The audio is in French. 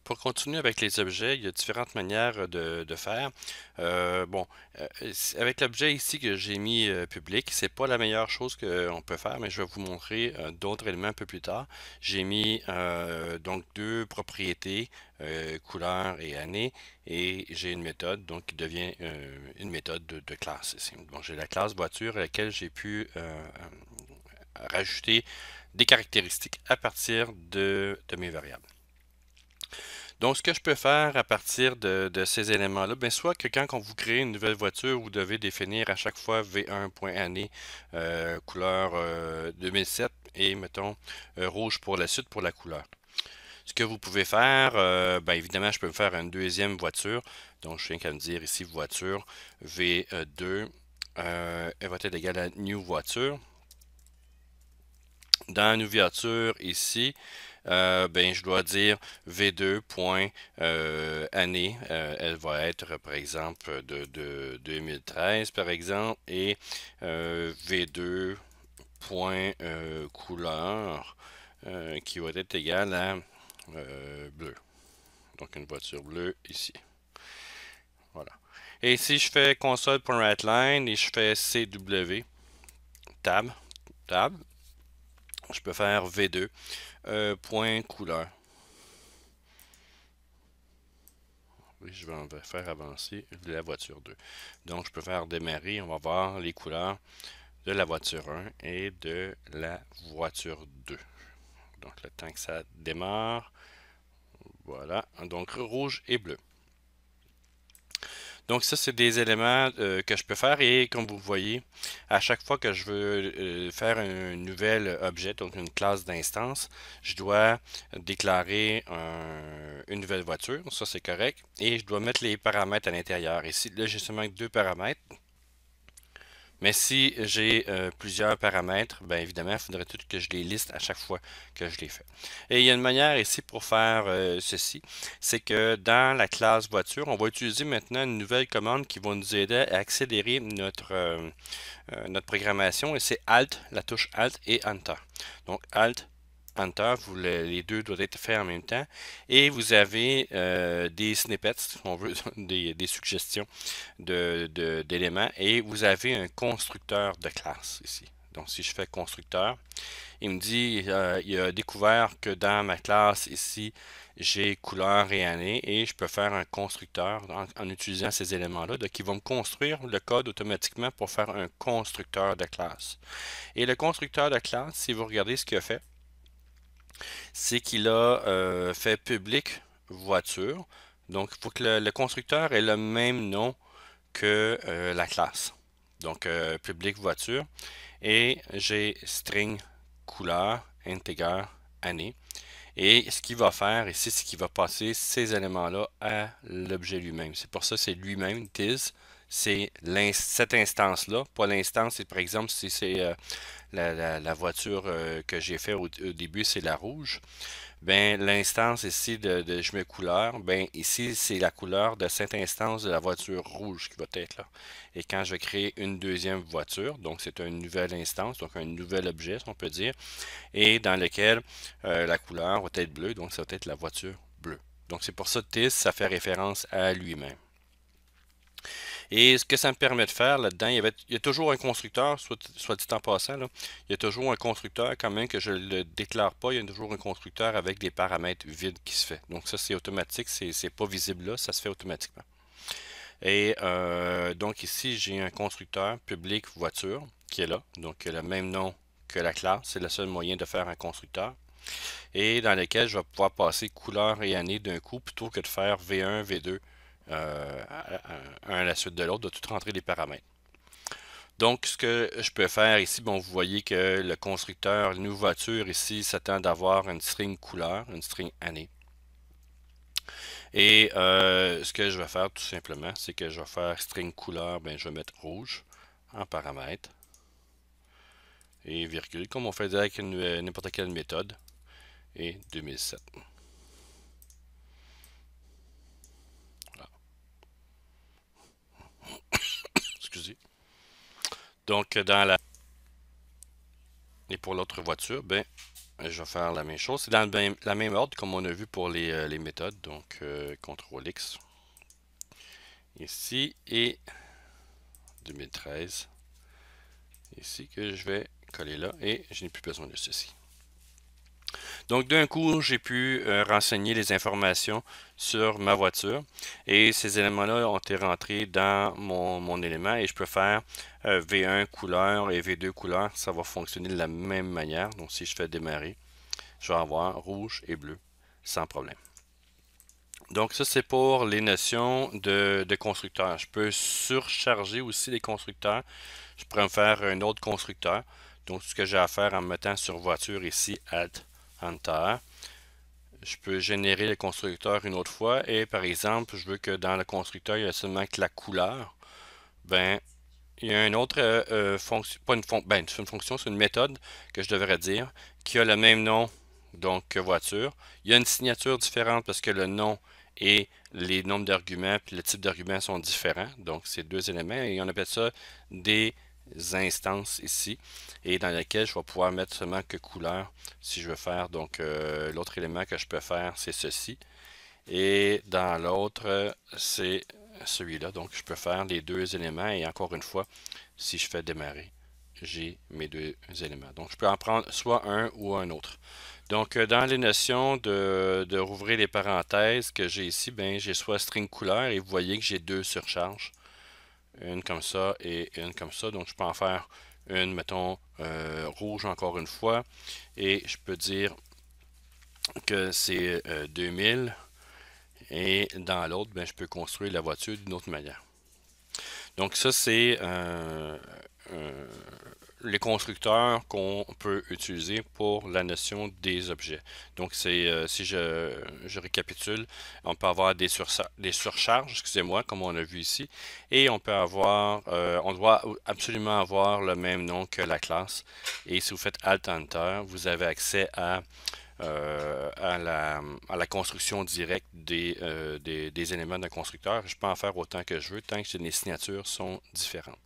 Pour continuer avec les objets, il y a différentes manières de faire. Bon, avec l'objet ici que j'ai mis public, c'est pas la meilleure chose qu'on peut faire, mais je vais vous montrer d'autres éléments un peu plus tard. J'ai mis donc deux propriétés, couleur et année, et j'ai une méthode donc qui devient une méthode de classe ici. Donc j'ai la classe voiture à laquelle j'ai pu rajouter des caractéristiques à partir de mes variables. Donc, ce que je peux faire à partir de ces éléments-là, bien, soit que quand on vous crée une nouvelle voiture, vous devez définir à chaque fois V1.année, couleur 2007 et mettons rouge pour la suite pour la couleur. Ce que vous pouvez faire, bien évidemment, je peux me faire une deuxième voiture. Donc, je viens qu'à me dire ici voiture V2, elle va être égale à new voiture. Dans New voiture ici, ben, je dois dire V2.année. Elle va être, par exemple, de 2013, par exemple, et V2.couleur qui va être égal à bleu. Donc, une voiture bleue ici. Voilà. Et si je fais console.writeline et je fais CW, tab, tab, je peux faire V2, point couleur. Oui, je vais en faire avancer la voiture 2. Donc, je peux faire démarrer. On va voir les couleurs de la voiture 1 et de la voiture 2. Donc, le temps que ça démarre. Voilà. Donc, rouge et bleu. Donc, ça, c'est des éléments que je peux faire. Et comme vous voyez, à chaque fois que je veux faire un nouvel objet, donc une classe d'instance, je dois déclarer une nouvelle voiture. Ça, c'est correct. Et je dois mettre les paramètres à l'intérieur. Ici, là, j'ai seulement deux paramètres. Mais si j'ai plusieurs paramètres, bien évidemment, il faudrait tout que je les liste à chaque fois que je les fais. Et il y a une manière ici pour faire ceci, c'est que dans la classe voiture, on va utiliser maintenant une nouvelle commande qui va nous aider à accélérer notre programmation et c'est Alt, la touche Alt et Enter. Donc Alt, Enter, les deux doivent être faits en même temps. Et vous avez des snippets, si on veut, des suggestions d'éléments. Et vous avez un constructeur de classe ici. Donc si je fais constructeur, il me dit, il a découvert que dans ma classe ici, j'ai couleur et année et je peux faire un constructeur en utilisant ces éléments-là, qui vont me construire le code automatiquement pour faire un constructeur de classe. Et le constructeur de classe, si vous regardez ce qu'il a fait, c'est qu'il a fait public voiture. Donc, il faut que le constructeur ait le même nom que la classe. Donc, public voiture. Et j'ai string couleur, integer, année. Et ce qu'il va faire ici, c'est qu'il va passer ces éléments-là à l'objet lui-même. C'est pour ça que c'est lui-même, this, c'est cette instance-là. Pas l'instance, c'est par exemple si c'est la voiture que j'ai fait au début, c'est la rouge. Ben, l'instance ici de je mets couleur, ben ici c'est la couleur de cette instance de la voiture rouge qui va être là. Et quand je vais créer une deuxième voiture, donc c'est une nouvelle instance, donc un nouvel objet, si on peut dire, et dans lequel la couleur va être bleue, donc ça va être la voiture bleue. Donc c'est pour ça que TIS, ça fait référence à lui-même. Et ce que ça me permet de faire là-dedans, il y a toujours un constructeur, soit dit en passant, là, il y a toujours un constructeur quand même que je ne le déclare pas, il y a toujours un constructeur avec des paramètres vides qui se fait. Donc ça c'est automatique, c'est pas visible là, ça se fait automatiquement. Et donc ici j'ai un constructeur public voiture qui est là, donc le même nom que la classe, c'est le seul moyen de faire un constructeur et dans lequel je vais pouvoir passer couleur et année d'un coup plutôt que de faire V1, V2 un à la suite de l'autre, de tout rentrer les paramètres. Donc, ce que je peux faire ici, bon, vous voyez que le constructeur new voiture ici s'attend d'avoir une string couleur, une string année. Et ce que je vais faire tout simplement, c'est que je vais faire string couleur, ben, je vais mettre rouge en paramètre et virgule, comme on fait avec n'importe quelle méthode, et 2007. Voilà. Excusez. Donc, dans la Et pour l'autre voiture, ben, je vais faire la même chose. C'est dans la même ordre comme on a vu pour les méthodes. Donc, CTRL X ici et 2013 ici que je vais coller là et je n'ai plus besoin de ceci. Donc d'un coup, j'ai pu renseigner les informations sur ma voiture et ces éléments-là ont été rentrés dans mon élément et je peux faire V1 couleur et V2 couleur. Ça va fonctionner de la même manière. Donc si je fais démarrer, je vais avoir rouge et bleu sans problème. Donc ça, c'est pour les notions de constructeur. Je peux surcharger aussi les constructeurs. Je pourrais me faire un autre constructeur. Donc ce que j'ai à faire en me mettant sur voiture ici, Alt, Enter, je peux générer le constructeur une autre fois. Et par exemple, je veux que dans le constructeur, il y a seulement que la couleur. Ben, il y a une autre fonction, pas une, ben, c'est une fonction, c'est une méthode que je devrais dire, qui a le même nom donc que voiture. Il y a une signature différente parce que le nom et les nombres d'arguments puis le type d'argument sont différents. Donc, c'est deux éléments et on appelle ça des instances ici et dans lesquelles je vais pouvoir mettre seulement que couleur si je veux faire. Donc, l'autre élément que je peux faire, c'est ceci. Et dans l'autre, c'est celui-là. Donc, je peux faire les deux éléments et encore une fois, si je fais démarrer, j'ai mes deux éléments. Donc, je peux en prendre soit un ou un autre. Donc, dans les notions de rouvrir les parenthèses que j'ai ici, ben, j'ai soit string couleur et vous voyez que j'ai deux surcharges. Une comme ça et une comme ça. Donc, je peux en faire une, mettons, rouge encore une fois. Et je peux dire que c'est 2000. Et dans l'autre, ben, je peux construire la voiture d'une autre manière. Donc ça, c'est les constructeurs qu'on peut utiliser pour la notion des objets. Donc c'est si je récapitule, on peut avoir des surcharges, excusez-moi, comme on a vu ici, et on peut avoir, on doit absolument avoir le même nom que la classe. Et si vous faites Alt Enter, vous avez accès à la construction directe des éléments d'un constructeur. Je peux en faire autant que je veux tant que les signatures sont différentes.